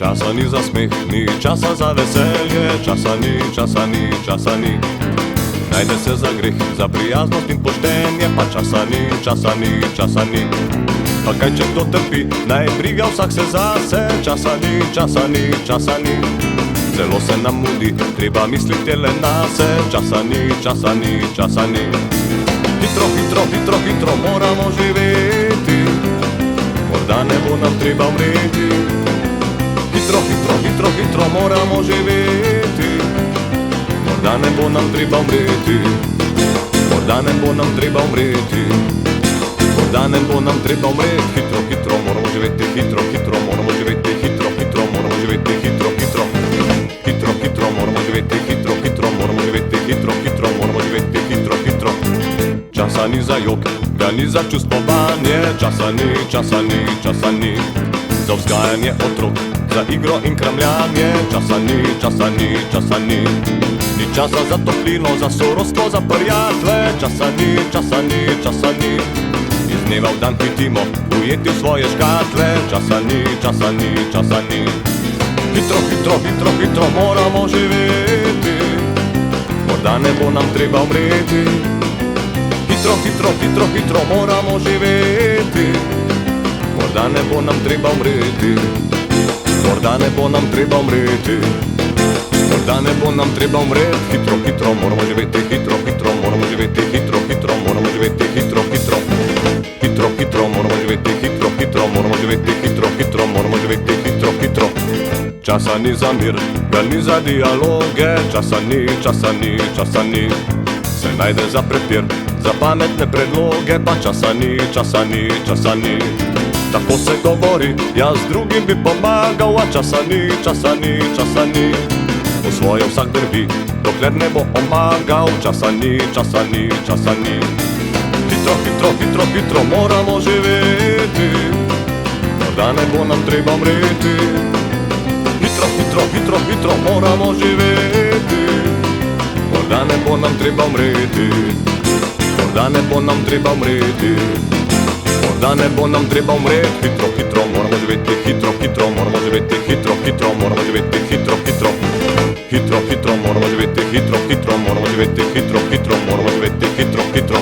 Časa ni za smeh, ni časa za veselje, časa ni, časa ni, časa ni. Najde se za greh, za prijaznost in poštenje, pa časa ni, časa ni, časa ni. Pa kaj če kdo trpi, naj briga vsak se zase, časa ni, časa ni, časa ni. Zelo se nam mudi, treba misliti le nase, časa ni, časa ni, časa ni. Hitro, hitro, hitro, hitro moramo živeti, morda ne bo nam treba umreti. Hitro, hitro, hitro, hitro moramo živeti, morda ne bo nam treba umreti. Morda ne bo nam treba umreti, morda ne bo nam treba umreti. Hitro, hitro moramo živeti, hitro, hitro moramo živeti, hitro, hitro moramo živeti, hitro, hitro. Hitro, hitro moramo živeti, hitro, hitro moramo živeti, hitro, hitro moramo živeti, hitro, hitro. Časa ni za jok, ga ni za čustvovanje, časa ni, časa ni, časa ni. Za vzgajanje otrok, za igro in kramljanje, časa ni, časa ni, časa ni. Ni časa za toplino, za sorostvo, za prijatelje, časa ni, časa ni, časa ni. Iz dneva v dan hitimo, ujeti v svoje škatle, časa ni, časa ni, časa ni. Hitro, hitro, hitro, hitro moramo živeti, morda ne bo nam treba umreti. Hitro, hitro, hitro, hitro moramo živeti, morda ne bo nam treba umreti. Morda ne bo nam treba umreti, morda ne bo nam treba umreti. Hitro, hitro moramo živeti, hitro, hitro moramo živeti, hitro, hitro moramo živeti, hitro, hitro. Hitro, hitro moramo živeti, hitro, hitro moramo živeti, hitro, hitro moramo živeti, hitro, hitro. Časa ni za mir, ga ni za dialoge, časa ni, časa ni, časa ni. Se najde za prepir, za pametne predloge, pa časa ni, časa ni, časa ni. Tako se govori, jaz drugim bi pomagal, a časa ni, časa ni, časa ni. V svoje vsak drvi, dokler ne bo omagal, časa ni, časa ni, časa ni. Hitro, hitro, hitro, hitro moramo živeti, morda ne bo nam treba umreti. Hitro, hitro, hitro, hitro moramo živeti, morda ne bo nam treba umreti. Morda ne bo nam treba umreti, morda ne bo nam treba umreti. Hitro, hitro moramo živeti, hitro, hitro moramo živeti, hitro, hitro moramo živeti, hitro, hitro. Hitro, hitro moramo živeti, hitro, hitro moramo živeti, hitro, hitro moramo živeti, hitro, hitro.